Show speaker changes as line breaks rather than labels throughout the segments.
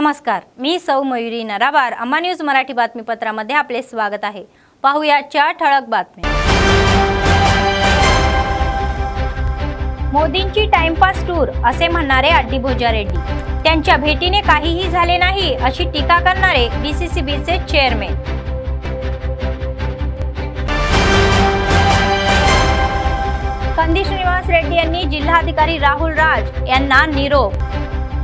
नमस्कार, मी सौ मयुरी नरावार। अम्मा न्यूज मराठी बातमीपत्रामध्ये आपले स्वागत आहे। पाहुयाच्या ठळक बातम्या। मोदींची टाइमपास टूर असे म्हणणारे अड्डी भोजा रेड्डी, त्यांच्या भेटीने काहीही झाले नाही अशी टीका करणारे बीसीसीबीचे चेअरमन। कंदी श्रीनिवास रेड्डी यांनी जिल्हाधिकारी राहुल राज यांना निरोप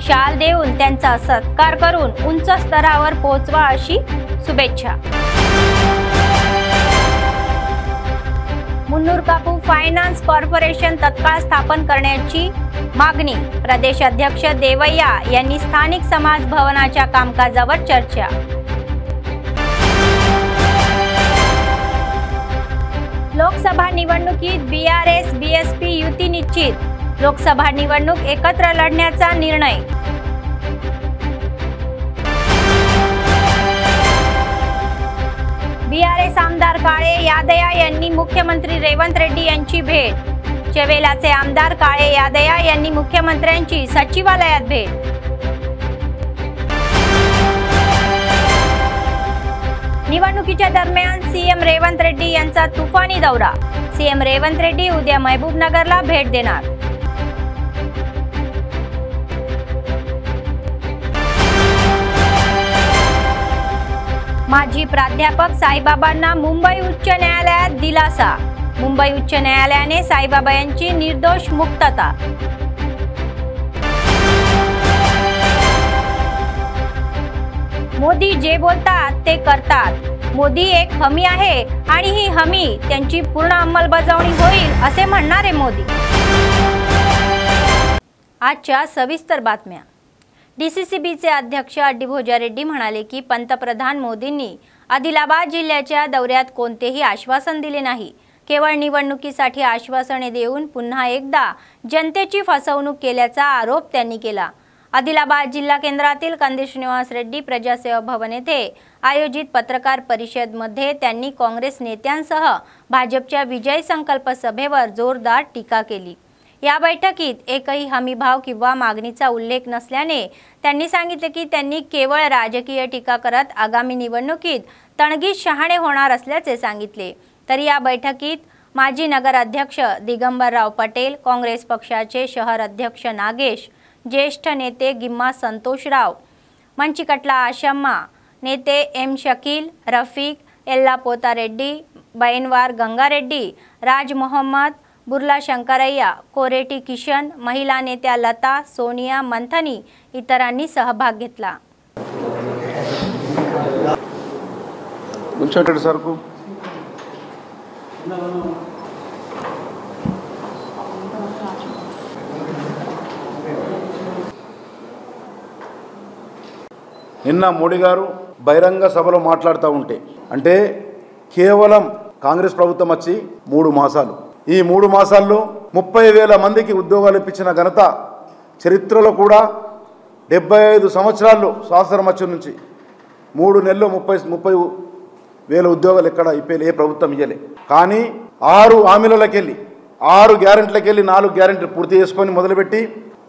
शाल देऊन त्यांचा सत्कार करून उंच स्तरावर पोहोचवा अशी शुभेच्छा। मुन्नूर कापू फायनान्स कॉर्पोरेशन तत्काळ स्थापन करण्याची मागणी, प्रदेश अध्यक्ष देवय्या यांनी स्थानिक समाज भवनाच्या कामकाजावर चर्चा। लोकसभा निवडणुकीत बीआरएस बीएसपी युती निश्चित, लोकसभा निवडणूक एकत्र लढण्याचा निर्णय। बीआरएस आमदार काळे यादया यांनी मुख्यमंत्री रेवंत रेड्डी यांची भेट, चेवेलाचे आमदार काळे यादया यांनी मुख्यमंत्र्यांची सचिवालयात भेट। निवडणुकीच्या दरम्यान सीएम रेवंत रेड्डी यांचा तुफानी दौरा, सीएम रेवंत रेड्डी उद्या महबूबनगरला भेट देणार। माजी प्राध्यापक साईबाबांना मुंबई उच्च न्यायालयात दिलासा, मुंबई उच्च न्यायालयाने साईबाबा यांची निर्दोष मुक्तता। मोदी जे बोलतात ते करतात, मोदी एक हमी आहे आणि ही हमी त्यांची पूर्ण अंमलबजावणी होईल असे म्हणणारे मोदी। आजच्या सविस्तर बातम्या। डीसीसीबीचे अध्यक्ष अड्डी भोजा रेड्डी म्हणाले की पंतप्रधान मोदींनी आदिलाबाद जिल्ह्याच्या दौऱ्यात कोणतेही आश्वासन दिले नाही, केवळ निवडणुकीसाठी आश्वासने देऊन पुन्हा एकदा जनतेची फसवणूक केल्याचा आरोप त्यांनी केला। आदिलाबाद जिल्हा केंद्रातील कंदी श्रीनिवास रेड्डी प्रजासेवा भवन येथे आयोजित पत्रकार परिषदेमध्ये त्यांनी काँग्रेस नेत्यांसह भाजपच्या विजय संकल्प सभेवर जोरदार टीका केली। या बैठकीत एकही हमीभाव किंवा मागणीचा उल्लेख नसल्याने त्यांनी सांगितले की त्यांनी केवळ राजकीय टीका करत आगामी निवडणुकीत तणगीत शहाणे होणार असल्याचे सांगितले। तर या बैठकीत माजी नगराध्यक्ष दिगंबरराव पटेल, काँग्रेस पक्षाचे शहर अध्यक्ष नागेश, ज्येष्ठ नेते गिम्मा संतोषराव, मंचिकटला आशम्मा, नेते एम शकील, रफीक, एल्ला पोता रेड्डी, बैनवार गंगा रेड्डी, राज मोहम्मद, बुर्ला शंकरय्या, कोरेटी किशन, महिला नेत्या लता, सोनिया, मंथनी इतरांनी सहभाग घेतला।
నిన్న మోడీ గారు బహిరంగ సభలో మాట్లాడుతూ ఉంటే అంటే కేవలం కాంగ్రెస్ ప్రభుత్వం వచ్చి 3 మాసాలు, ఈ 3 మాసాల్లో 30,000 మందికి ఉద్యోగాలు ఇప్పించిన ఘనత చరిత్రలో కూడా 75 సంవత్సరాల్లో స్వాతంత్రం వచ్చి నుంచి 3 నెలల్లో 30,000 ఉద్యోగాలు ఎక్కడ ఇప్పేలే, ఏ ప్రభుత్వం ఇయ్యలే। కానీ 6 హామీలకెళ్ళి 6 గ్యారెంటీలకెళ్ళి 4 గ్యారెంటీలు పూర్తి చేసుకొని మొదలుపెట్టి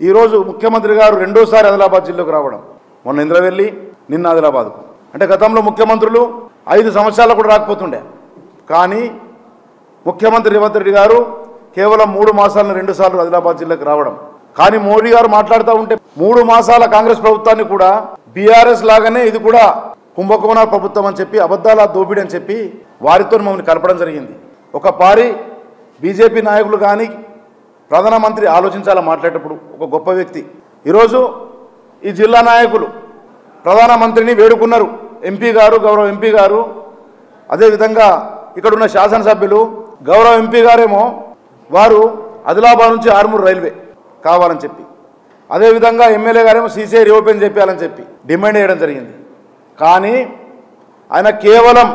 ఈరోజు ముఖ్యమంత్రి గారు రెండోసారి ఆదిలాబాద్ జిల్లాకు రావడం, మొన్న ఇంద్రవెల్లి, నిన్న ఆదిలాబాద్కు। అంటే గతంలో ముఖ్యమంత్రులు 5 సంవత్సరాలు కూడా రాకపోతుండే, కానీ ముఖ్యమంత్రి రేవంత్ రెడ్డి గారు కేవలం 3 మాసాలను 2 సార్లు ఆదిలాబాద్ జిల్లాకు రావడం। కానీ మోడీ గారు మాట్లాడుతూ ఉంటే 3 మాసాల కాంగ్రెస్ ప్రభుత్వాన్ని కూడా బీఆర్ఎస్ లాగానే ఇది కూడా కుంభకోణ ప్రభుత్వం అని చెప్పి, అబద్ధాల దోపిడీ అని చెప్పి వారితో మమ్మల్ని కలపడం జరిగింది। ఒక పారి బీజేపీ నాయకులు కానీ ప్రధానమంత్రి ఆలోచించాలా మాట్లాడేటప్పుడు, ఒక గొప్ప వ్యక్తి ఈరోజు ఈ జిల్లా నాయకులు ప్రధానమంత్రిని వేడుకున్నారు, ఎంపీ గారు, గౌరవ ఎంపీ గారు, అదేవిధంగా ఇక్కడున్న శాసనసభ్యులు, గౌరవ ఎంపీ గారేమో వారు ఆదిలాబాద్ నుంచి ఆర్మూర్ రైల్వే కావాలని చెప్పి, అదేవిధంగా ఎమ్మెల్యే గారేమో సీసీఐ రీఓపెన్ చేయాలని చెప్పి డిమాండ్ చేయడం జరిగింది। కానీ ఆయన కేవలం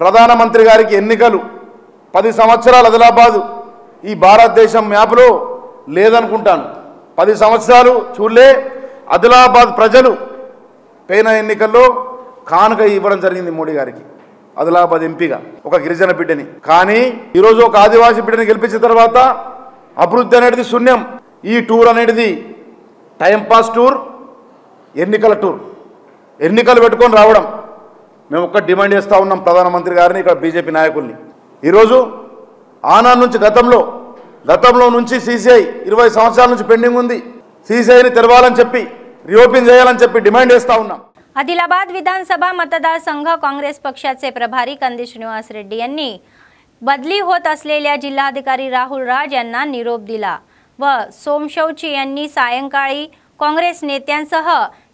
ప్రధానమంత్రి గారికి ఎన్నికలు 10 సంవత్సరాలు ఆదిలాబాద్ ఈ భారతదేశం మ్యాప్లో లేదనుకుంటాను, 10 సంవత్సరాలు చూడలే। ఆదిలాబాద్ ప్రజలు పైన ఎన్నికల్లో కానుక ఇవ్వడం జరిగింది మోడీ గారికి, ఆదిలాబాద్ ఎంపీగా ఒక గిరిజన బిడ్డని। కానీ ఈరోజు ఒక ఆదివాసీ బిడ్డని గెలిపించిన తర్వాత అభివృద్ధి అనేది శూన్యం। ఈ టూర్ అనేది టైం పాస్ టూర్, ఎన్నికల టూర్। ఎన్నికలు పెట్టుకొని రావడం. మేము ఒక్క డిమాండ్ చేస్తూ ఉన్నాం ప్రధానమంత్రి గారిని, ఇక్కడ బీజేపీ నాయకుల్ని. ఈరోజు ఆనాడు నుంచి గతంలో నుంచి సీసీఐ 20 సంవత్సరాల నుంచి పెండింగ్ ఉంది. సీసీఐని తెరవాలని చెప్పి, రీఓపెన్ చేయాలని చెప్పి డిమాండ్ చేస్తూ ఉన్నాం.
आदिलाबाद विधानसभा मतदारसंघ काँग्रेस पक्षाचे प्रभारी कंदी श्रीनिवास रेड्डी यांनी बदली होत असलेल्या जिल्हाधिकारी राहुल राज यांना निरोप दिला व सोमशौची यांनी सायंकाळी काँग्रेस नेत्यांसह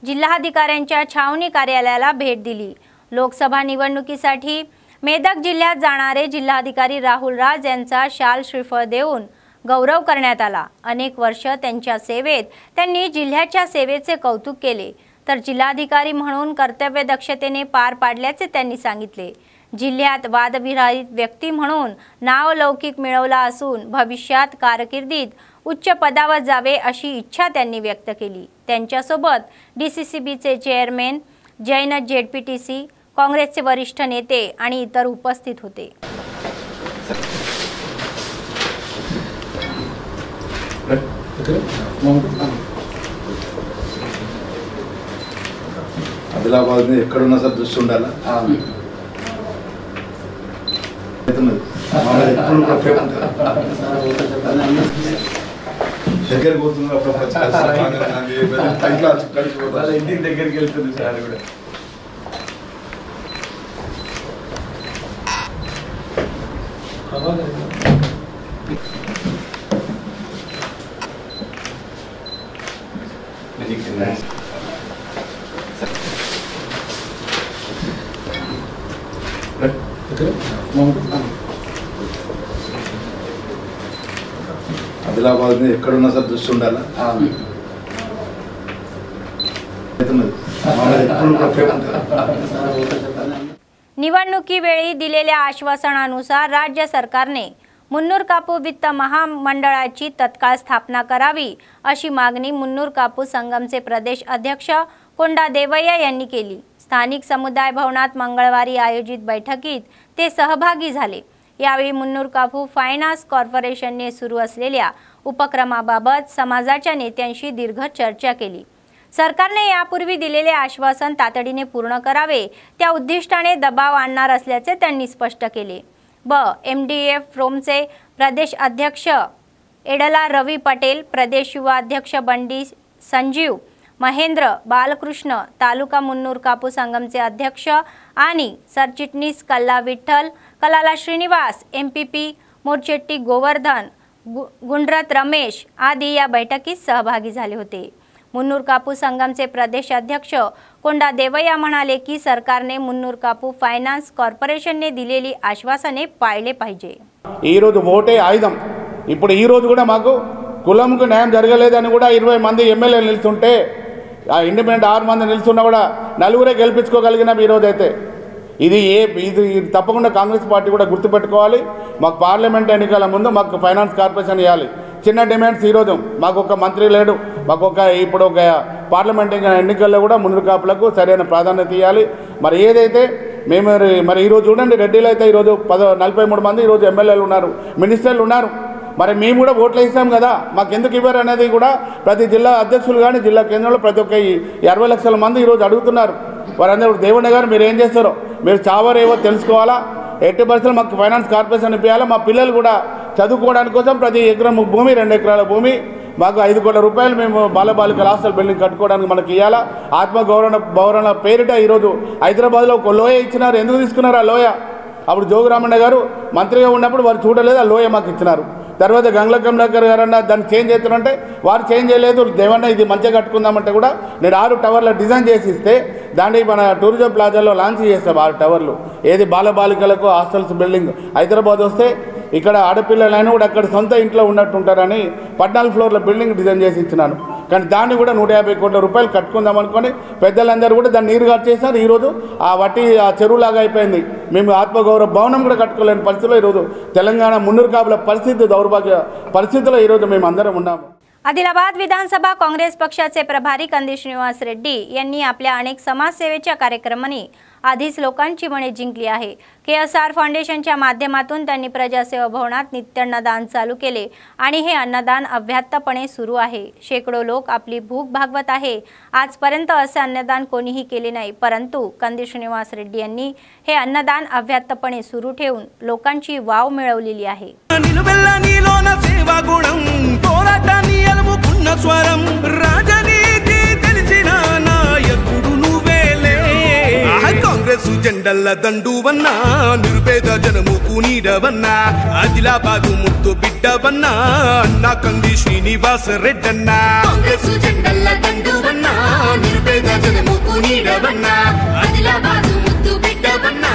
जिल्हाधिकाऱ्यांच्या छावणी कार्यालयाला भेट दिली. लोकसभा निवडणुकीसाठी मेदक जिल्ह्यात जाणारे जिल्हाधिकारी राहुल राज यांचा शाल श्रीफळ देऊन गौरव करण्यात आला. अनेक वर्ष त्यांच्या सेवेत त्यांनी जिल्ह्याच्या सेवेचे कौतुक केले, तर जिल्हाधिकारी म्हणून कर्तव्य दक्षतेने पार पाडल्याचे त्यांनी सांगितले. जिल्ह्यात वादविरहित व्यक्ती म्हणून नाव लौकिक मिळवला असून भविष्यात कारकिर्दीत उच्च पदावर जावे अशी इच्छा त्यांनी व्यक्त केली. त्यांच्यासोबत डीसीसीबीचे चेअरमॅन, जैन जेडपीटीसी, काँग्रेसचे वरिष्ठ नेते आणि इतर उपस्थित होते.
ఆదిలాబాద్ మీద ఎక్కడున్నా సార్ దృష్టి ఉండాలా. దగ్గరికి పోతున్నారు,
ఇంటికి దగ్గరికి వెళ్తుంది సార్ కూడా.
ఆదిలాబాద్ మీద ఎక్కడున్నా సార్ దృష్టి ఉండాలా.
निवडणुकीवेळी दिलेल्या आश्वासनानुसार राज्य सरकारने मुन्नूर कापूस वित्त महामंडळाची तत्काळ स्थापना करावी अशी मागणी मुन्नूर कापूस संगमचे प्रदेश अध्यक्ष कोंडा देवय्या यांनी केली. स्थानिक समुदाय भवनात मंगळवारी आयोजित बैठकीत ते सहभागी झाले. यावेळी मुन्नूर कापूस फायनान्स कॉर्पोरेशनने सुरू असलेल्या उपक्रमाबाबत समाजाच्या नेत्यांशी दीर्घ चर्चा केली. सरकारने यापूर्वी दिलेले आश्वासन तातडीने पूर्ण करावे, त्या उद्दिष्टाने दबाव आणणार असल्याचे त्यांनी स्पष्ट केले. एमडीएफ फ्रोमचे प्रदेश अध्यक्ष एडला रवी पटेल, प्रदेश युवा अध्यक्ष बंडी संजीव, महेंद्र बालकृष्ण, तालुका मुन्नूर कापूस संगमचे अध्यक्ष आणि सरचिटणीस कल्ला विठ्ठल, कलाला श्रीनिवास, एमपीपी मोरचेट्टी गोवर्धन, गुंडरत रमेश आदी या बैठकीत सहभागी झाले होते. मुन्नूर कापूस संगमचे प्रदेश अध्यक्ष कोंडा देवय्या म्हणाले की सरकारने मुन्नूर कापूस फायनान्स कॉर्पोरेशनने दिलेली आश्वासने पाळले पाहिजे.
ఈ రోజు ఓటే ఆయుధం. ఇప్పుడు ఈ రోజు కూడా మాకు కులంకు న్యాయం జరగలేదని కూడా 20 మంది ఎమ్మెల్యేలు నిలుస్తుంటే, ఆ ఇండిపెండెంట్ 6 మంది నిలుస్తున్నా కూడా నలుగురే గెలిపించుకోగలిగినాం ఈ రోజు అయితే. ఇది తప్పకుండా కాంగ్రెస్ పార్టీ కూడా గుర్తుపెట్టుకోవాలి. మాకు పార్లమెంట్ ఎన్నికల ముందు మాకు ఫైనాన్స్ కార్పొరేషన్ ఇవ్వాలి. చిన్న డిమాండ్స్ ఈరోజు మాకు ఒక మంత్రి లేడు, మాకు ఇప్పుడు ఒక పార్లమెంట్ ఎన్నికల్లో కూడా మున్నురు కాపులకు సరైన ప్రాధాన్యత ఇవ్వాలి. మరి ఏదైతే మేము మరి ఈరోజు చూడండి, రెడ్డిలో అయితే ఈరోజు 43 మంది ఈరోజు ఎమ్మెల్యేలు ఉన్నారు, మినిస్టర్లు ఉన్నారు. మరి మేము కూడా ఓట్లు వేసాం కదా, మాకు ఎందుకు ఇవ్వరు అనేది కూడా ప్రతి జిల్లా అధ్యక్షులు కానీ జిల్లా కేంద్రంలో ప్రతి ఒక్క 60 లక్షల మంది ఈరోజు అడుగుతున్నారు. వారందరూ దేవుని గారు మీరు ఏం చేస్తారో, మీరు చావరేవో తెలుసుకోవాలా. 80% మాకు ఫైనాన్స్ కార్పొరేషన్ ఇప్పించాలా. మా పిల్లలు కూడా చదువుకోవడానికి కోసం ప్రతి ఎకరం భూమి 2 ఎకరాల భూమి మాకు 5 కోట్ల రూపాయలు మేము బాలబాలికల హాస్టల్ బిల్డింగ్ కట్టుకోవడానికి మనకి ఇవ్వాలా. ఆత్మగౌరవ పేరిట ఈరోజు హైదరాబాద్లో ఒక లోయ ఇచ్చినారు. ఎందుకు తీసుకున్నారు ఆ లోయ? అప్పుడు జోగురామన్న గారు మంత్రిగా ఉన్నప్పుడు వారు చూడలేదు, ఆ లోయ మాకు ఇచ్చినారు. తర్వాత గంగ్ల కమలాకర్ గారు అన్న దాన్ని చేంజ్ చేస్తారంటే వారు చేంజ్ చేయలేదు. దేవన్న ఇది మంచిగా కట్టుకుందామంటే కూడా నేను 6 టవర్ల డిజైన్ చేసి ఇస్తే దాన్ని మన టూరిజం ప్లాజాలో లాంచ్ చేస్తాం 6 టవర్లు. ఏది బాలబాలికలకు హాస్టల్స్ బిల్డింగ్ హైదరాబాద్ వస్తే ఇక్కడ ఆడపిల్లలైనా కూడా అక్కడ సొంత ఇంట్లో ఉన్నట్టుంటారని 14 ఫ్లోర్ల బిల్డింగ్ డిజైన్ చేసి ఇచ్చినాను. కానీ దాన్ని కూడా 150 కోట్ల రూపాయలు కట్టుకుందాం అనుకొని పెద్దలందరూ కూడా దాన్ని నీరు కట్టేసారు. ఈరోజు ఆ వట్టి ఆ చెరువులాగా అయిపోయింది. మేము ఆత్మగౌరవ భవనం కూడా కట్టుకోలేని పరిస్థితిలో ఈరోజు తెలంగాణ మున్నూరు కాపుల పరిస్థితి, దౌర్భాగ్య పరిస్థితిలో ఈరోజు మేము అందరం ఉన్నాము.
आदिलाबाद विधानसभा काँग्रेस पक्षाचे प्रभारी कंदी श्रीनिवास रेड्डी यांनी आपल्या अनेक समाजसेवेच्या कार्यक्रमांनी आधीच लोकांची मने जिंकली आहे। KSR फाउंडेशनच्या माध्यमातून त्यांनी प्रजासेवा भवनात नित्य अन्नदान चालू केले आणि हे अन्नदान अव्याहतपणे सुरू आहे। शेकडो लोक आपली भूक भागवत आहे। आजपर्यंत असे अन्नदान कोणीही केले नाही, परंतु कंदी श्रीनिवास रेड्डी यांनी हे अन्नदान अव्याहतपणे सुरू ठेवून लोकांची वाव मिळवलेली आहे।
స్వరం రాజనీతి తెలిసిన నాయకుడు నువ్వేలే కాంగ్రెస్ జెండల దండువన్నా నిరుపేద జనముకు నీడవన్నా ఆదిలాబాదు ముద్దు బిడ్డవన్నా అన్నా కంది శ్రీనివాస రెడ్డన్నా
కాంగ్రెస్ జెండల దండువన్నా నిరుపేద జనముకు నీడవన్నా ఆదిలాబాదు ముద్దు బిడ్డవన్నా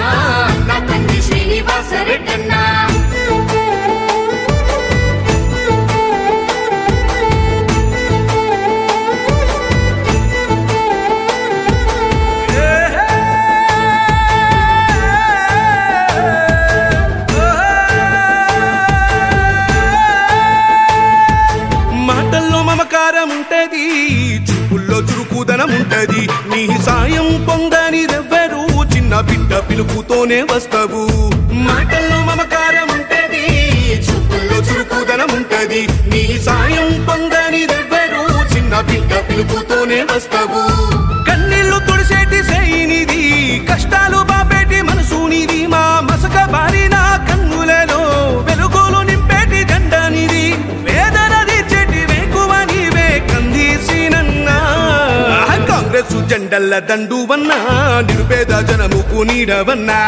అన్నా కంది శ్రీనివాస రెడ్డన్నా
ఉంటది చూపుల్లో చురుకుదనం ఉంటది నీ సాయం పొందనిదెవ్వరు చిన్న బిడ్డ పిలుపుతోనే వస్తావు మాటల్లో మమకారం ఉంటది చూపుల్లో చురుకుదనం ఉంటది నీ సాయం పొందనిదెవ్వరు చిన్న బిడ్డ పిలుపుతోనే వస్తావు కన్నీళ్లు తుడిసేటి సైనిది కష్టాలు బాపేటి మనసునిది మా మసక బారిన కన్నులలో వెలుగులు నింపేటి జెండానిది వేదన తీర్చేటి వేకువనివే కందీసినన్నా కాంగ్రెస్ జెండల దండువన్నా నిరుపేద జనముకు నీడవన్నా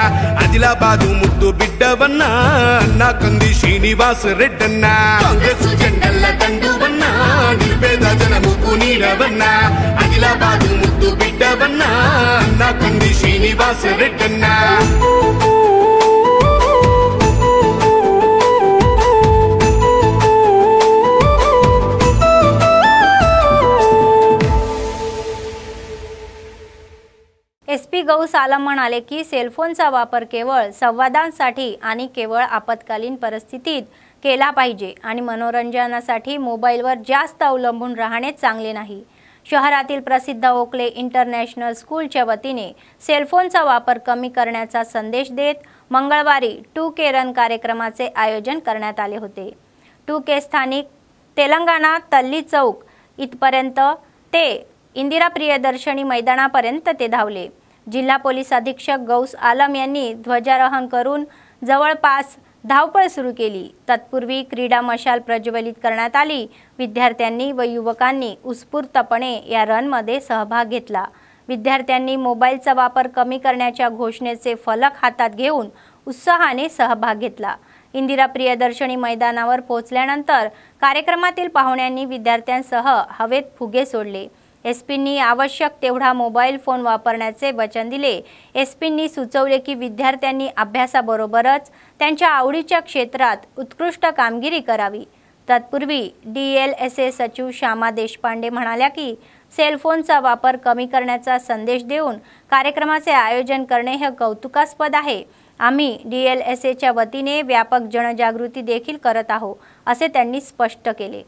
ఆదిలాబాదు ముద్దు బిడ్డవన్నా అన్నా కంది శ్రీనివాస రెడ్డన్నా
కాంగ్రెస్ జెండల దండువన్నా నిరుపేద జనముకు నీడవన్నా ఆదిలాబాదు ముద్దు బిడ్డవన్నా
అన్నా కంది శ్రీనివాస రెడ్డన్నా
SP गौस आलम म्हणाले की सेलफोनचा वापर केवळ संवादांसाठी आणि केवळ आपत्कालीन परिस्थितीत केला पाहिजे आणि मनोरंजनासाठी मोबाईलवर जास्त अवलंबून राहणे चांगले नाही। शहरातील प्रसिद्ध ओकले इंटरनॅशनल स्कूलच्या वतीने सेलफोनचा वापर कमी करण्याचा संदेश देत मंगळवारी 2K रन कार्यक्रमाचे आयोजन करण्यात आले होते। 2K स्थानिक तेलंगणा तल्ली चौक इथपर्यंत ते इंदिरा प्रियदर्शनी मैदानापर्यंत ते धावले। जिल्हा पोलीस अधीक्षक गौस आलम यांनी ध्वजारोहण करून जवळपास धावपळ सुरू केली। तत्पूर्वी क्रीडा मशाल प्रज्वलित करण्यात आली। विद्यार्थ्यांनी व युवकांनी उत्स्फूर्तपणे या रनमध्ये सहभाग घेतला। विद्यार्थ्यांनी मोबाईलचा वापर कमी करण्याच्या घोषणेचे फलक हातात घेऊन उत्साहाने सहभाग घेतला। इंदिरा प्रियदर्शनी मैदानावर पोहोचल्यानंतर कार्यक्रमातील पाहुण्यांनी विद्यार्थ्यांसह हवेत फुगे सोडले। एसपींनी आवश्यक तेवढा मोबाईल फोन वापरण्याचे वचन दिले। एसपींनी सुचवले की विद्यार्थ्यांनी अभ्यासाबरोबरच त्यांच्या आवडीच्या क्षेत्रात उत्कृष्ट कामगिरी करावी। तत्पूर्वी DLSA सचिव श्यामा देशपांडे म्हणाल्या की सेलफोनचा वापर कमी करण्याचा संदेश देऊन कार्यक्रमाचे आयोजन करणे हे कौतुकास्पद आहे। आम्ही DLSAच्या वतीने व्यापक जनजागृती देखील करत आहोत, असे त्यांनी स्पष्ट केले।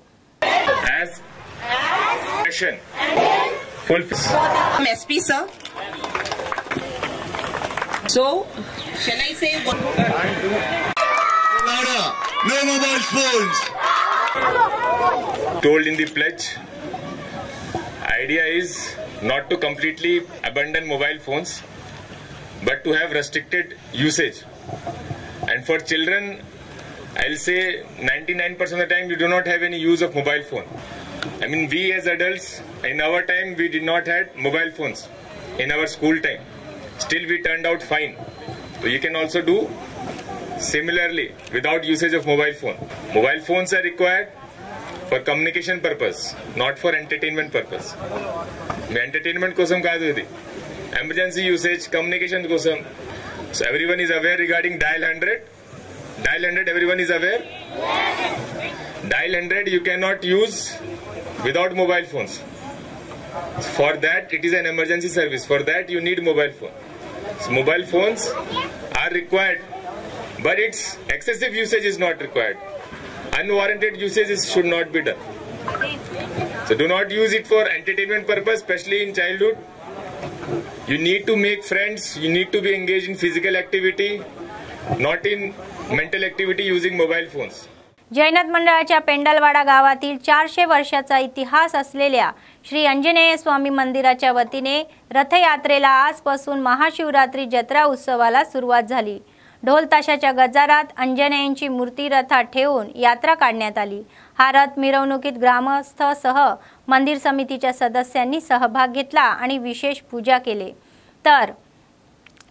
SP sir. So, shall I say one?
No mobile phones.
Told in the pledge, idea is not to completely abandon mobile phones, but to have restricted usage. And for children, I'll say 99% of the time you do not have any use of mobile phone. I mean, we as adults, in our time, we did not have mobile phones in our school time. Still, we turned out fine. So you can also do similarly without usage of mobile phone. Mobile phones are required for communication purpose, not for entertainment purpose. Entertainment kosam kaadu idi. Emergency usage, communication kosam. So everyone is aware regarding dial 100. Dial 100, everyone is aware? Dial 100 you cannot use without mobile phones. For that, it is an emergency service. For that, you need mobile phone. So mobile phones are required, but its excessive usage is not required. Unwarranted usage should not be done. So do not use it for entertainment purpose, especially in childhood. You need to make friends, you need to be engaged in physical activity, not in mental activity using mobile phones.
जैनत मंडळाच्या पेंडलवाडा गावातील 400 वर्षाचा इतिहास असलेल्या श्री अंजनेय स्वामी मंदिराच्या वतीने रथयात्रेला आजपासून महाशिवरात्री जत्रा उत्सवाला सुरुवात झाली। ढोल ताशाच्या गजरात अंजनेयांची मूर्ती रथात ठेवून यात्रा काढण्यात आली। हा रथ मिरवणुकीत ग्रामस्थसह मंदिर समितीच्या सदस्यांनी सहभाग घेतला आणि विशेष पूजा केली। तर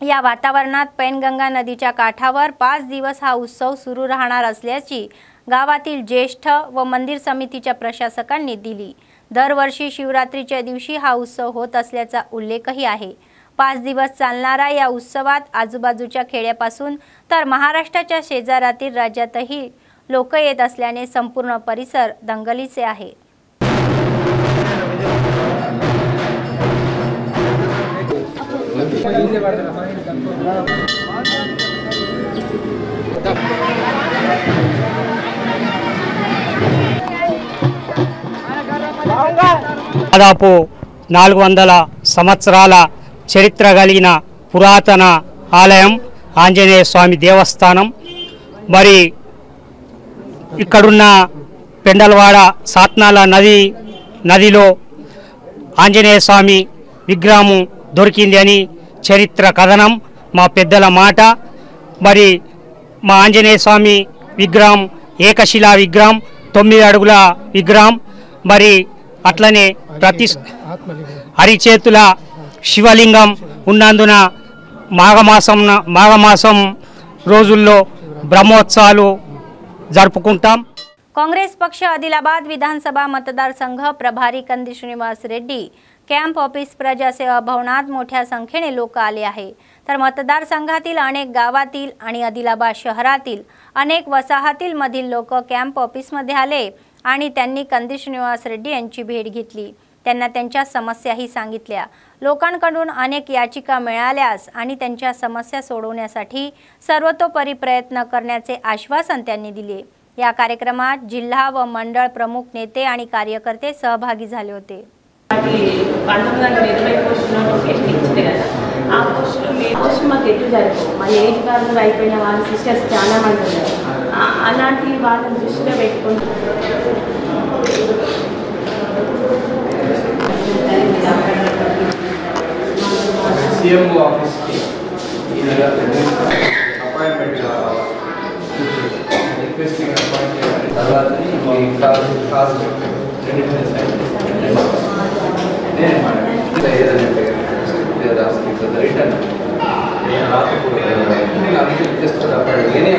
या वातावरणात पैनगंगा नदीच्या काठावर 5 दिवस हा उत्सव सुरू राहणार असल्याची गावातील ज्येष्ठ व मंदिर समितीच्या प्रशासकांनी दिली। दरवर्षी शिवरात्रीच्या दिवशी हा उत्सव होत असल्याचा उल्लेखही आहे। 5 दिवस चालणारा या उत्सवात आजूबाजूच्या खेड्यापासून तर महाराष्ट्राच्या शेजारातील राज्यातही लोक येत असल्याने संपूर्ण परिसर दंगलीचे आहे।
దాదాపు 400 సంవత్సరాల చరిత్ర కలిగిన పురాతన ఆలయం ఆంజనేయ స్వామి దేవస్థానం। మరి ఇక్కడున్న పెండలవాడ సాత్నాల నదిలో ఆంజనేయ స్వామి విగ్రహం దొరికింది అని చరిత్ర కథనం, మా పెద్దల మాట। మరి మా ఆంజనేయ స్వామి విగ్రహం ఏకశిలా విగ్రహం, 9 అడుగుల విగ్రహం। మరి అట్లనే ప్రతి హరిచేతుల శివలింగం ఉన్నందున మాఘమాసం రోజుల్లో బ్రహ్మోత్సవాలు జరుపుకుంటాం।
काँग्रेस पक्ष आदिलाबाद विधानसभा मतदारसंघ प्रभारी कंदी श्रीनिवास रेड्डी कॅम्प ऑफिस प्रजासेवा भवनात मोठ्या संख्येने लोक आले आहे। तर मतदारसंघातील अनेक गावातील आणि आदिलाबाद शहरातील अनेक वसाहतील मधील लोक कॅम्प ऑफिसमध्ये आले आणि त्यांनी कंदी श्रीनिवास रेड्डी यांची भेट घेतली। त्यांना त्यांच्या समस्याही सांगितल्या। लोकांकडून अनेक याचिका मिळाल्यास आणि त्यांच्या समस्या सोडवण्यासाठी सर्वतोपरी प्रयत्न करण्याचे आश्वासन त्यांनी दिले। या कार्यक्रमात जिल्हा व मंडळ प्रमुख नेते आणि कार्यकर्ते सहभागी झाले होते।
CMO ऑफिस की अपॉइंटमेंट रिक्वेस्टिंग अपॉइंटमेंट తర్వాత ఈ కాస్ నేను మాట్లాడుతున్నా ఏదంటే రాసి రిటర్న్ నేను రాకపోతే నేను అన్ని చేస్తాను అక్కడ నేనే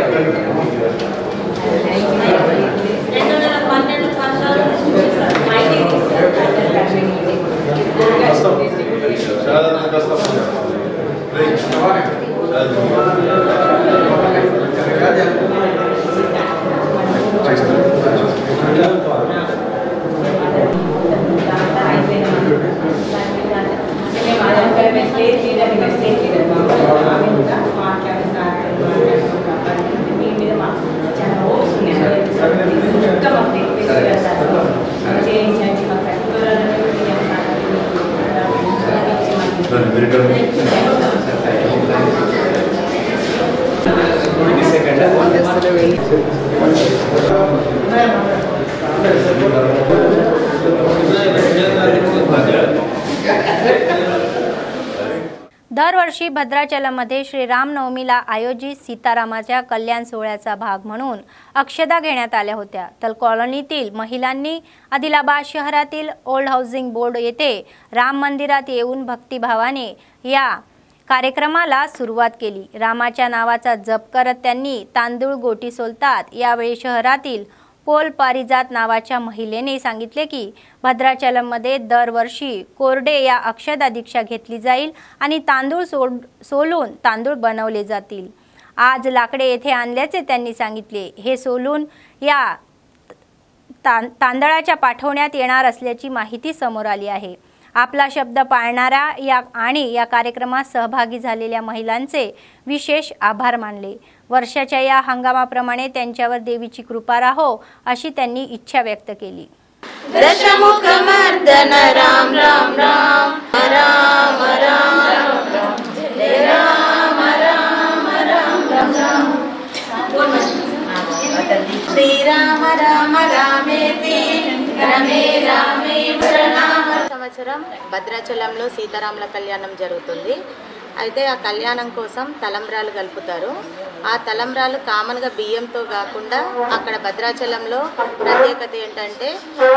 दरवर्षी भद्राचलमध्ये श्रीरामनवमीला आयोजित सीतारामाच्या कल्याण सोहळ्याचा भाग म्हणून अक्षदा घेण्यात आल्या होत्या। तर कॉलनीतील महिलांनी आदिलाबाद शहरातील ओल्ड हाऊसिंग बोर्ड येथे राम मंदिरात येऊन भक्तिभावाने या कार्यक्रमाला सुरुवात केली। रामाच्या नावाचा जप करत त्यांनी तांदूळ गोटी सोलतात। यावेळी शहरातील पोल पारिजात नावाच्या महिलेने सांगितले की भद्राचलममध्ये दरवर्षी कोरडे या अक्षदा दीक्षा घेतली जाईल आणि तांदूळ सोलून तांदूळ बनवले जातील। आज लाकडे येथे आणल्याचे त्यांनी सांगितले। हे सोलून या तांदळाच्या पाठवण्यात येणार असल्याची माहिती समोर आली आहे। आपला शब्द पाळणारा या कार्यक्रमात सहभागी झालेल्या महिलांचे विशेष आभार मानले। वर्षाच्या या हंगामाप्रमाणे त्यांच्यावर देवीची कृपा राहो अशी त्यांनी इच्छा व्यक्त केली।
दशमुखमर्दन राम राम राम राम राम राम जय राम राम राम राम श्री राम राम रामेति रमे रामे प्रणाम। సంవత్సరం భద్రాచలంలో సీతారాముల కళ్యాణం జరుగుతుంది. అయితే ఆ కళ్యాణం కోసం తలంబ్రాలు కలుపుతారు. ఆ తలంబ్రాలు కామన్గా బియ్యంతో కాకుండా అక్కడ భద్రాచలంలో ప్రత్యేకత ఏంటంటే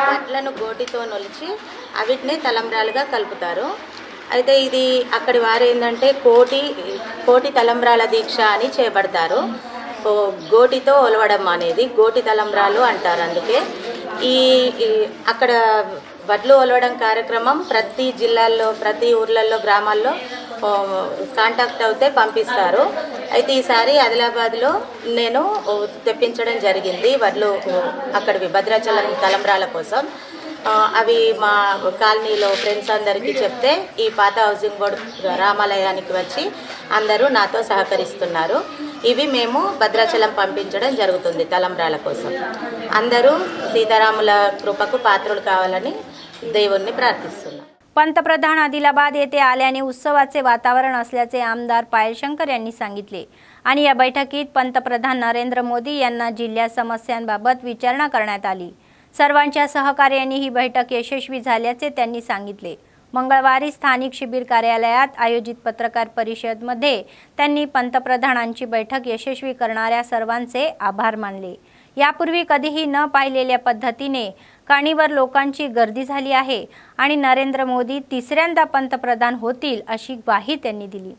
వడ్లను గోటితో నొలిచి అవిటిని తలంబ్రాలుగా కలుపుతారు. అయితే ఇది అక్కడి వారు ఏంటంటే కోటి తలంబ్రాల దీక్ష అని చేపడతారు. గోటితో ఒలవడం అనేది గోటి తలంబ్రాలు అంటారు. అందుకే ఈ అక్కడ వడ్లు ఒలవడం కార్యక్రమం ప్రతి జిల్లాల్లో ప్రతి ఊర్లలో గ్రామాల్లో కాంటాక్ట్ అవుతే పంపిస్తారు. అయితే ఈసారి ఆదిలాబాద్లో నేను తెప్పించడం జరిగింది వడ్లు అక్కడివి భద్రాచలం తలంబ్రాల కోసం. అవి మా కాలనీలో ఫ్రెండ్స్ అందరికీ చెప్తే ఈ పాత హౌసింగ్ బోర్డు రామాలయానికి వచ్చి అందరూ నాతో సహకరిస్తున్నారు. ఇవి మేము భద్రాచలం పంపించడం జరుగుతుంది తలంబ్రాల కోసం. అందరూ सीतारामुला कृपకు पात्रुలు కావాలని దేవుణ్ణి प्रार्थిస్తున్నాం.
पंतप्रधान आदिलाबाद येथे आल्याने उत्सवाचे वातावरण असल्याचे आमदार पायल शंकर यांनी सांगितले आणि या बैठकीत पंतप्रधान नरेंद्र मोदी यांना जिल्ह्या समस्यांबाबत विचारणा करण्यात आली. सर्वांच्या सहकार्याने ही बैठक यशस्वी झाल्याचे त्यांनी सांगितले. मंगळवारी स्थानिक शिबिर कार्यालयात आयोजित पत्रकार परिषदेमध्ये त्यांनी पंतप्रधानांची बैठक यशस्वी करणाऱ्या सर्वांचे आभार मानले. यापूर्वी कधीही न पाहिलेल्या पद्धतीने काणीवर लोकांची गर्दी झाली आहे आणि नरेंद्र मोदी तिसऱ्यांदा पंतप्रधान होतील अशी ग्वाही त्यांनी दिली.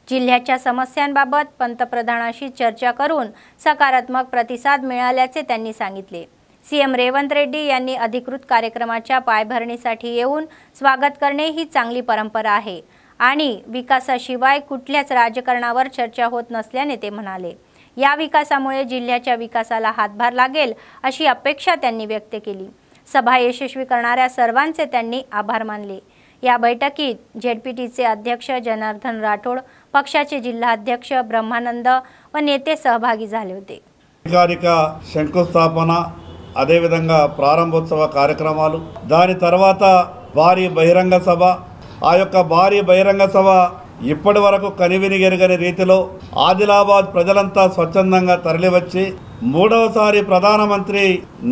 जिल्ह्याच्या समस्यांबाबत पंतप्रधानांशी चर्चा करून सकारात्मक प्रतिसाद मिळाल्याचे त्यांनी सांगितले. सीएम रेवंत रेड्डी यांनी अधिकृत कार्यक्रमाच्या पायभरणीसाठी येऊन स्वागत करणे ही चांगली परंपरा आहे आणि विकासाशिवाय कुठल्याच राजकारणावर चर्चा होत नसल्याने ते म्हणाले. या विकासामुळे जिल्ह्याच्या विकासाला हातभार लागेल अशी अपेक्षा त्यांनी व्यक्त केली. सभा यशस्वी करणाऱ्या सर्वांचे त्यांनी आभार मानले. या बैठकीत जेडपीटीचे अध्यक्ष जनार्दन राठोड, पक्षाचे जिल्हाध्यक्ष ब्रह्मानंद व नेते सहभागी झाले होते.
అధికారిక శంకుస్థాపన అదే విధంగా ప్రారంభోత్సవ కార్యక్రమాలు దాని తర్వాత భారీ బహిరంగ సభ ఆ యొక్క భారీ బహిరంగ సభ ఇప్పటి వరకు కనివినిగెరగని రీతిలో ఆదిలాబాద్ ప్రజలంతా స్వచ్ఛందంగా తరలివచ్చి మూడవసారి ప్రధానమంత్రి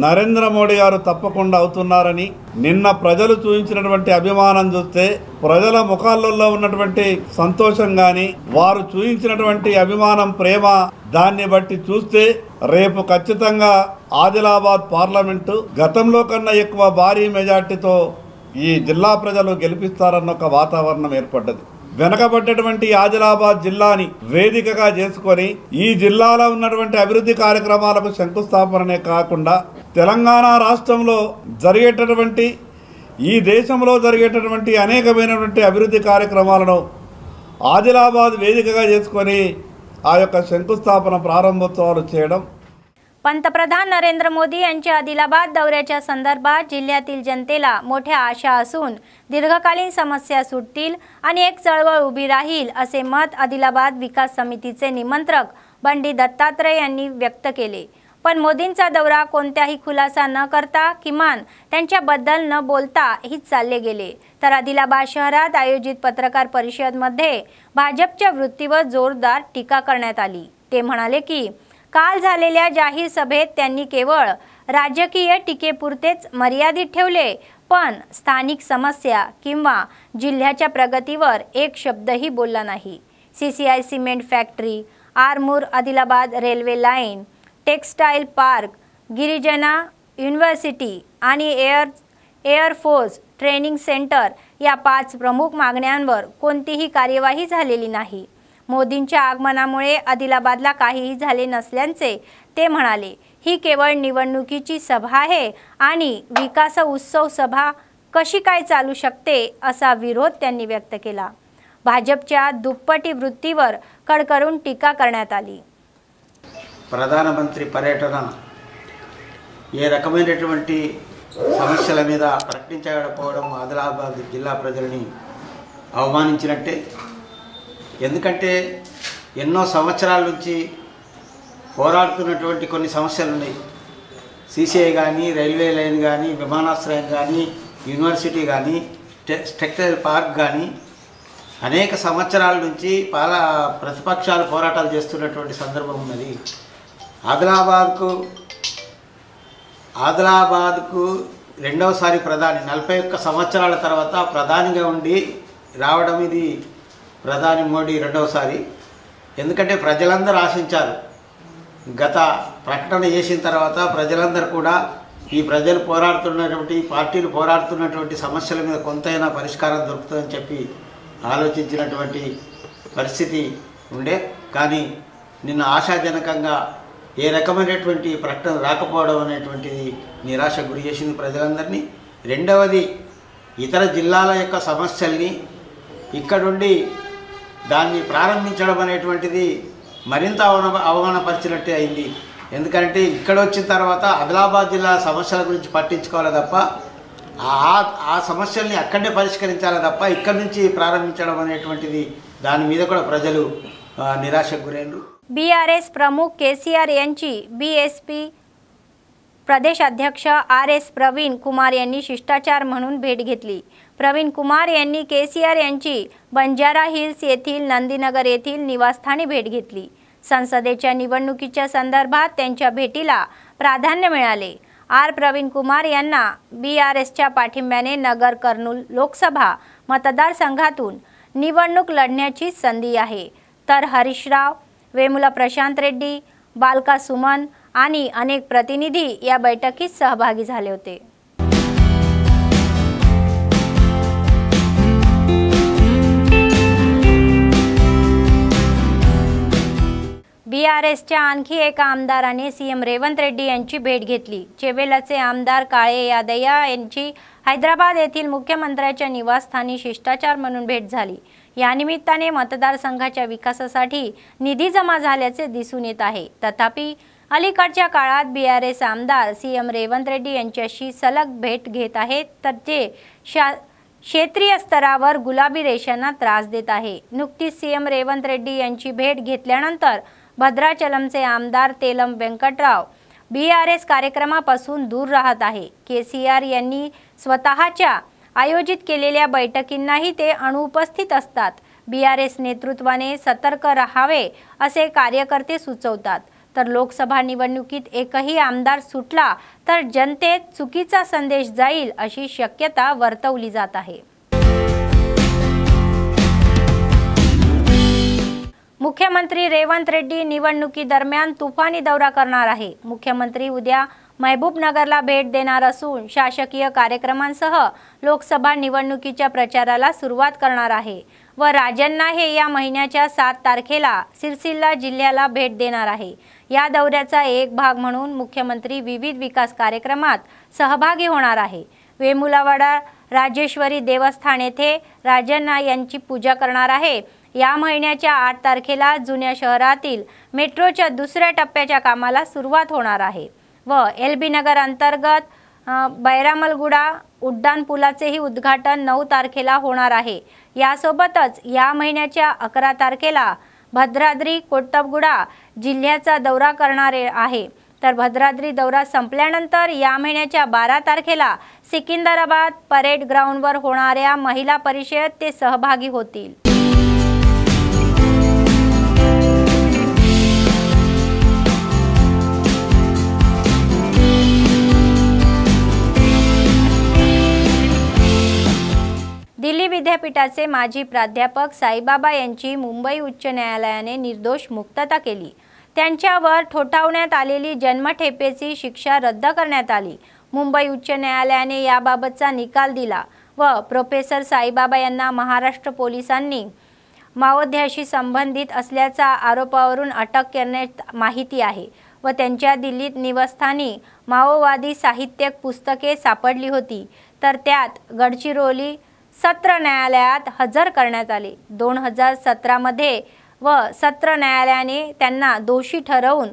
నరేంద్ర మోడీ గారు తప్పకుండా అవుతున్నారని నిన్న ప్రజలు చూపించినటువంటి అభిమానం చూస్తే ప్రజల ముఖాల్లో ఉన్నటువంటి సంతోషం గాని వారు చూపించినటువంటి అభిమానం ప్రేమ దాన్ని బట్టి చూస్తే రేపు ఖచ్చితంగా ఆదిలాబాద్ పార్లమెంటు గతంలో కన్నా ఎక్కువ భారీ మెజార్టీతో ఈ జిల్లా ప్రజలు గెలిపిస్తారన్న ఒక వాతావరణం ఏర్పడ్డది. వెనకబడ్డటువంటి ఆదిలాబాద్ జిల్లాని వేదికగా చేసుకొని ఈ జిల్లాలో ఉన్నటువంటి అభివృద్ధి కార్యక్రమాలకు శంకుస్థాపననే కాకుండా తెలంగాణ రాష్ట్రంలో జరిగేటటువంటి ఈ దేశంలో జరిగేటటువంటి అనేకమైనటువంటి అభివృద్ధి కార్యక్రమాలను ఆదిలాబాద్ వేదికగా చేసుకొని ఆ యొక్క శంకుస్థాపన ప్రారంభోత్సవాలు చేయడం.
पंतप्रधान नरेंद्र मोदी यांच्या आदिलाबाद दौऱ्याच्या संदर्भात जिल्ह्यातील जनतेला मोठ्या आशा असून दीर्घकालीन समस्या सुटतील आणि एक चळवळ उभी राहील असे मत आदिलाबाद विकास समितीचे निमंत्रक बंडी दत्तात्रय यांनी व्यक्त केले. पण मोदींचा दौरा कोणत्याही खुलासा न करता किमान त्यांच्याबद्दल न बोलता हीच चालले गेले. तर आदिलाबाद शहरात आयोजित पत्रकार परिषदेमध्ये भाजपच्या वृत्तीवर जोरदार टीका करण्यात आली. ते म्हणाले की काल झालेल्या जाहीर सभेत त्यांनी केवळ राजकीय टीकेपुरतेच मर्यादित ठेवले, पण स्थानिक समस्या किंवा जिल्ह्याच्या प्रगतीवर एक शब्दही बोलला नाही. CCI cement factory, Armoor Adilabad railway line, textile park, Girijana university आणि एअरफोर्स ट्रेनिंग सेंटर या 5 प्रमुख मागण्यांवर कोणतीही कार्यवाही झालेली नाही. मोदींच्या आगमनामुळे आदिलाबादला काहीही झाले नसल्याचे ते म्हणाले. ही केवळ निवडणुकीची सभा आहे आणि विकास उत्सव सभा कशी काय चालू शकते असा विरोध त्यांनी व्यक्त केला. भाजपच्या दुप्पटी वृत्तीवर कडकडून टीका करण्यात आली.
ప్రధానమంత్రి పర్యటన ఏ రకమైనటువంటి సమస్యల మీద ప్రకటించకపోవడం ఆదిలాబాద్ జిల్లా ప్రజల్ని అవమానించినట్టే. ఎందుకంటే ఎన్నో సంవత్సరాల నుంచి పోరాడుతున్నటువంటి కొన్ని సమస్యలు ఉన్నాయి. సీసీఐ కానీ, రైల్వే లైన్ కానీ, విమానాశ్రయం కానీ, యూనివర్సిటీ కానీ, టెక్స్టైల్ పార్క్ కానీ అనేక సంవత్సరాల నుంచి ప్రతిపక్షాలు పోరాటాలు చేస్తున్నటువంటి సందర్భం ఉన్నది. ఆదిలాబాద్కు రెండవసారి ప్రధాని 41 సంవత్సరాల తర్వాత ప్రధానిగా ఉండి రావడం ఇది ప్రధాని మోడీ రెండవసారి. ఎందుకంటే ప్రజలందరూ ఆశించారు. గత ప్రకటన చేసిన తర్వాత ప్రజలందరూ కూడా ఈ ప్రజలు పోరాడుతున్నటువంటి పార్టీలు పోరాడుతున్నటువంటి సమస్యల మీద కొంతైనా పరిష్కారం దొరుకుతుందని చెప్పి ఆలోచించినటువంటి పరిస్థితి ఉండే. కానీ నిన్న ఆశాజనకంగా ఏ రకమైనటువంటి ప్రకటన రాకపోవడం అనేటువంటిది నిరాశకు గురి చేసింది ప్రజలందరినీ. రెండవది, ఇతర జిల్లాల యొక్క సమస్యల్ని ఇక్కడుండి దాన్ని ప్రారంభించడం అనేటువంటిది మరింత అవమానపరిచినట్టే అయింది. ఎందుకంటే ఇక్కడ వచ్చిన తర్వాత ఆదిలాబాద్ జిల్లా సమస్యల గురించి పట్టించుకోవాలి తప్ప ఆ సమస్యల్ని అక్కడే పరిష్కరించాలి తప్ప ఇక్కడి నుంచి ప్రారంభించడం అనేటువంటిది దాని మీద కూడా ప్రజలు निराशक गुरेंद्र।
बीआरएस प्रमुख केसीआर यांची बीएसपी प्रदेश अध्यक्ष आर.एस. प्रवीण कुमार यांनी शिष्टाचार म्हणून भेट घेतली। प्रवीण कुमार यांनी केसीआर यांची बंजारा हिल्स येथील नंदीनगर येथील निवासस्थानी भेट घेतली। संसदेच्या निवडणुकीच्या संदर्भात त्यांच्या भेटीला प्राधान्य मिळाले। आर. प्रवीण कुमार यांना बीआरएसच्या पाठिंब्याने नगर कर्नूल लोकसभा मतदारसंघातून निवडणूक लढण्याची संधी आहे, तर हरीशराव, वेमुला प्रशांत रेड्डी, बालका सुमन आणि अनेक प्रतिनिधी या बैठकीत सहभागी झाले होते। बीआरएसच्या आणखी एका आमदाराने सीएम रेवंत रेड्डी यांची भेट घेतली। चेवेलाचे आमदार काळे यादय्या यांची हैदराबाद येथील मुख्यमंत्र्यांच्या निवासस्थानी शिष्टाचार म्हणून भेट झाली। या निमित्ताने मतदारसंघाच्या विकासासाठी निधी जमा झाल्याचे दिसून येत आहे। तथापि अलीकडच्या काळात बीआरएस आमदार सीएम रेवंत रेड्डी यांच्याशी सलग भेट घेत आहेत, तर ते क्षेत्रीय स्तरावर गुलाबी रेषांना त्रास देत आहे। नुकतीच सीएम रेवंत रेड्डी यांची भेट घेतल्यानंतर भद्राचलमचे आमदार तेलम वेंकटराव बीआरएस कार्यक्रमापासून दूर राहत आहे। केसीआर यांनी स्वतःच्या आयोजित केलेल्या बैठकींनाही ते अनुपस्थित असतात। बीआरएस नेतृत्वाने सतर्क राहावे असे कार्यकर्ते सुचवतात, तर लोकसभा निवडणुकीत एकही आमदार सुटला तर जनतेत चुकीचा संदेश जाईल अशी शक्यता वर्तवली जात आहे। मुख्यमंत्री रेवंत रेड्डी निवडणुकी दरम्यान तुफानी दौरा करणार आहे। मुख्यमंत्री उद्या महबूबनगरला भेट देणार असून शासकीय कार्यक्रमांसह लोकसभा निवडणुकीच्या प्रचाराला सुरुवात करणार आहे व राजन्ना हे या महिन्याच्या 7 तारखेला सिरसिल्ला जिल्ह्याला भेट देणार आहे। या दौऱ्याचा एक भाग म्हणून मुख्यमंत्री विविध विकास कार्यक्रमात सहभागी होणार आहे। वेमुलावाडा राजेश्वरी देवस्थान येथे राजन्ना यांची पूजा करणार आहे। या महिन्याच्या 8 तारखेला जुन्या शहरातील मेट्रोच्या दुसऱ्या टप्प्याच्या कामाला सुरुवात होणार आहे व एलबी नगर अंतर्गत बैरामलगुडा उड्डाण पुलाचेही उद्घाटन 9 तारखेला होणार आहे। यासोबतच या महिन्याच्या 11 तारखेला भद्राद्री कोटबगुडा जिल्ह्याचा दौरा करणार आहे, तर भद्राद्री दौरा संपल्यानंतर या महिन्याच्या 12 तारखेला सिकंदराबाद परेड ग्राउंडवर होणाऱ्या महिला परिषदेत ते सहभागी होतील। दिल्ली विद्यापीठाचे माजी प्राध्यापक साईबाबा यांची मुंबई उच्च न्यायालयाने निर्दोष मुक्तता केली। त्यांच्यावर ठोठावण्यात आलेली जन्मठेपेची शिक्षा रद्द करण्यात आली। मुंबई उच्च न्यायालयाने याबाबतचा निकाल दिला व प्रोफेसर साईबाबा यांना महाराष्ट्र पोलिसांनी माओवाद्याशी संबंधित असल्याच्या आरोपावरून अटक करण्यात माहिती आहे व त्यांच्या दिल्लीत निवासस्थानी माओवादी साहित्यिक पुस्तके सापडली होती, तर त्यात गडचिरोली सत्र न्यायालयात हजर करण्यात आले। 2017 मध्ये व सत्र न्यायालयाने त्यांना दोषी ठरवून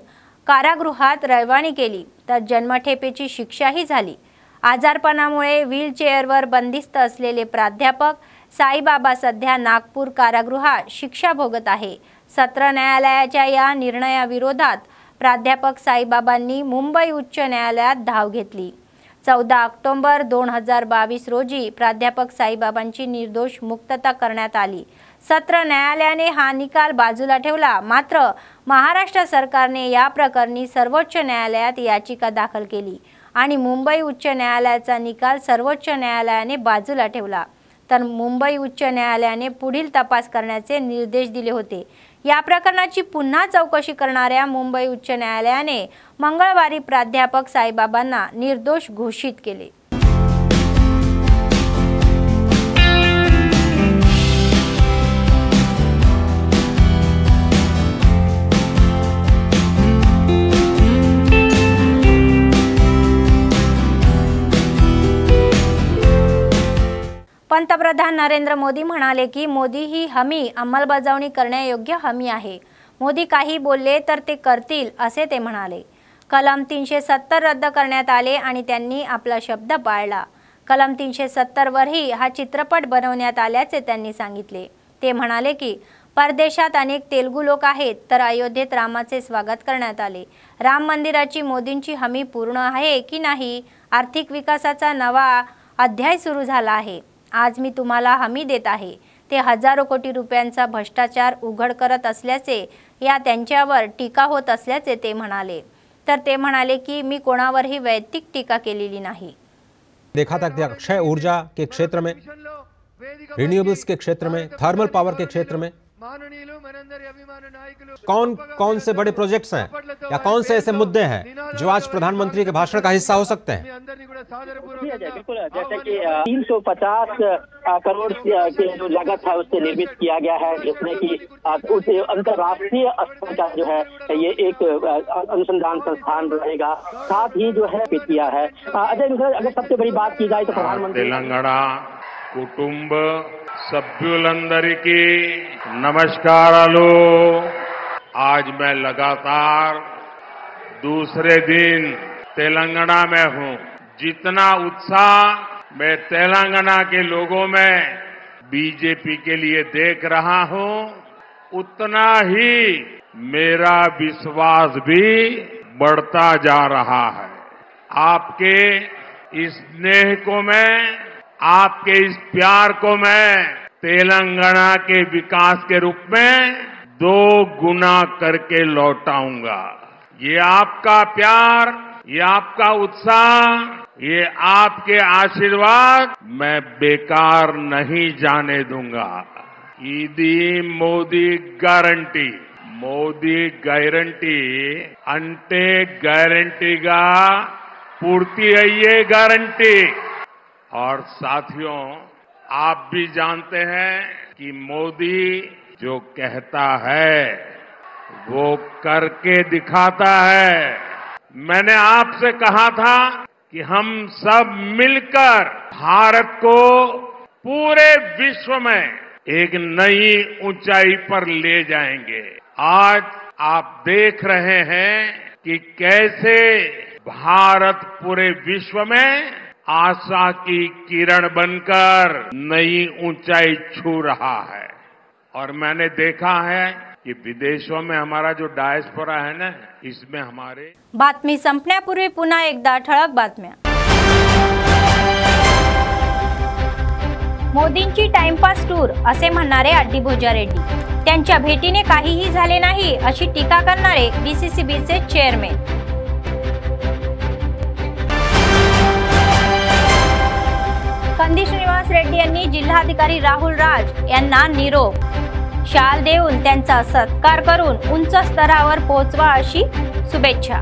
कारागृहात रवानगी केली, तर जन्मठेपेची शिक्षाही झाली। आजारपणामुळे व्हीलचेअरवर बंदिस्त असलेले प्राध्यापक साईबाबा सध्या नागपूर कारागृहात शिक्षा भोगत आहे। सत्र न्यायालयाच्या या निर्णयाविरोधात प्राध्यापक साईबाबांनी मुंबई उच्च न्यायालयात धाव घेतली। 14 ऑक्टोबर 2022 रोजी प्राध्यापक साईबाबांची निर्दोष मुक्तता करण्यात आली। सत्र न्यायालयाने हा निकाल बाजूला ठेवला, मात्र महाराष्ट्र सरकारने या प्रकरणी सर्वोच्च न्यायालयात याचिका दाखल केली आणि मुंबई उच्च न्यायालयाचा निकाल सर्वोच्च न्यायालयाने बाजूला ठेवला। तर मुंबई उच्च न्यायालयाने पुढील तपास करण्याचे निर्देश दिले होते। या प्रकरणाची पुन्हा चौकशी करणाऱ्या मुंबई उच्च न्यायालयाने मंगळवारी प्राध्यापक साईबाबांना निर्दोष घोषित केले। पंतप्रधान नरेंद्र मोदी म्हणाले की मोदी ही हमी अंमलबजावणी करण्यायोग्य हमी आहे। मोदी काही बोलले तर ते करतील असे ते म्हणाले। कलम 370 रद्द करण्यात आले आणि त्यांनी आपला शब्द पाळला। कलम 370 वरही हा चित्रपट बनवण्यात आल्याचे त्यांनी सांगितले। ते म्हणाले की परदेशात अनेक तेलुगू लोक आहेत, तर अयोध्येत रामाचे स्वागत करण्यात आले। राम मंदिराची मोदींची हमी पूर्ण आहे की नाही? आर्थिक विकासाचा नवा अध्याय सुरू झाला आहे। आज मी तुम्हाला हमी देत आहे। ते हजारो कोटी रुपयांचा भ्रष्टाचार उघड करत असल्याचे या त्यांच्यावर टीका होत असल्याचे ते म्हणाले। तर ते म्हणाले की मी कोणावरही वैयक्तिक टीका केलेली नाही।
देखा था कि अक्षय ऊर्जा के क्षेत्र में, रिन्यूएबल्स के क्षेत्र में, थर्मल पावर के क्षेत्र में कौन कौन से बड़े प्रोजेक्ट्स हैं या कौन से ऐसे मुद्दे हैं जो आज प्रधानमंत्री के भाषण का हिस्सा हो सकते हैं?
बिल्कुल, जैसे कि 350 करोड़ की जो लागत है उससे निर्मित किया गया है, जिसमें कि अंतर्राष्ट्रीय स्तर का जो है ये एक अनुसंधान संस्थान रहेगा। साथ ही जो है किया है अजय, अगर सबसे बड़ी बात की जाए तो प्रधानमंत्री
तेलंगाना कुटुंब सभ्युलंदरिकी नमस्कारालु। आज मैं लगातार दूसरे दिन तेलंगाना में हूं। जितना उत्साह मैं तेलंगाना के लोगों में बीजेपी के लिए देख रहा हूं, उतना ही मेरा विश्वास भी बढ़ता जा रहा है। आपके इस स्नेह को मैं, आपके इस प्यार को मैं तेलंगाना के विकास के रूप में 2 गुना करके लौटाऊंगा। ये आपका प्यार, ये आपका उत्साह, ये आपके आशीर्वाद मैं बेकार नहीं जाने दूंगा। इदी मोदी गारंटी, मोदी गारंटी अंटे गारंटीगा पूर्ति अయ్యే गारंटी। और साथियों, आप भी जानते हैं कि मोदी जो कहता है वो करके दिखाता है। मैंने आपसे कहा था कि हम सब मिलकर भारत को पूरे विश्व में एक नई ऊंचाई पर ले जाएंगे। आज आप देख रहे हैं कि कैसे भारत पूरे विश्व में आशा की किरण बनकर नई ऊंचाई छू रहा है। और मैंने देखा है कि विदेशों में हमारा जो डायस्पोरा है ना, इसमें हमारे।
बातमी संपण्यापूर्वी पुन्हा एकदा ठळक बातम्या। मोदींची टाइमपास टूर असे म्हणणारे अड्डी भोजा रेड्डी, त्यांच्या भेटीने काहीही झाले नाही अशी टीका करणारे बीसीसीबीचे चेअरमॅन। कंदी श्रीनिवास रेड्डी यांनी जिल्हाधिकारी राहुल राज यांना निरोप, शाल देऊन त्यांचा सत्कार करून उंच स्तरावर पोहोचवा अशी शुभेच्छा।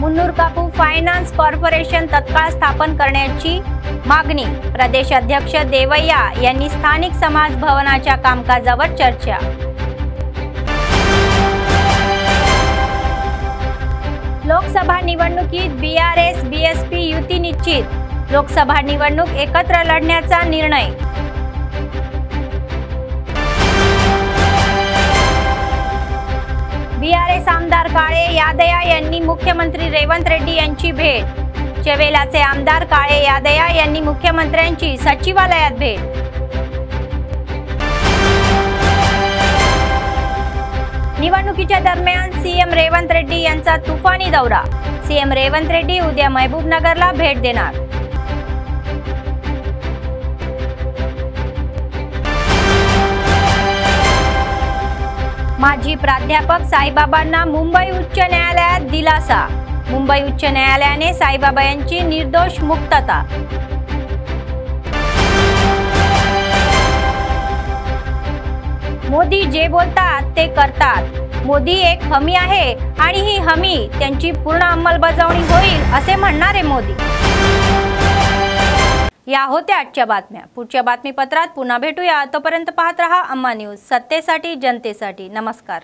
मुन्नूर कापू फायनान्स कॉर्पोरेशन तत्काळ स्थापन करण्याची मागणी, प्रदेश अध्यक्ष देवय्या यांनी स्थानिक समाज भवनाच्या कामकाजावर चर्चा। लोकसभा निवडणुकीत बीआरएस बीएसपी युती निश्चित, लोकसभा निवडणूक एकत्र लढण्याचा निर्णय। बीआरएस आमदार काळे यादया यांनी मुख्यमंत्री रेवंत रेड्डी यांची भेट, चेवेलाचे आमदार काळे यादया यांनी मुख्यमंत्र्यांची सचिवालयात भेट। निवडणुकीच्या दरम्यान सीएम रेवंत रेड्डी यांचा तुफानी दौरा. सीएम रेवंत रेड्डी उद्या महबूबनगरला भेट देणार. माजी प्राध्यापक साईबाबांना मुंबई उच्च न्यायालयात दिलासा. मुंबई उच्च न्यायालयाने साईबाबा यांची निर्दोष मुक्तता. मोदी जे बोलतात ते करतात. मोदी एक हमी आहे आणि ही हमी त्यांची पूर्ण अंमलबजावणी होईल असे म्हणणारे मोदी. या होत्या आजच्या बातम्या. पुढच्या बातमीपत्रात पुन्हा भेटूया. तोपर्यंत पाहत रहा अम्मा न्यूज, सत्तेसाठी जनतेसाठी. नमस्कार.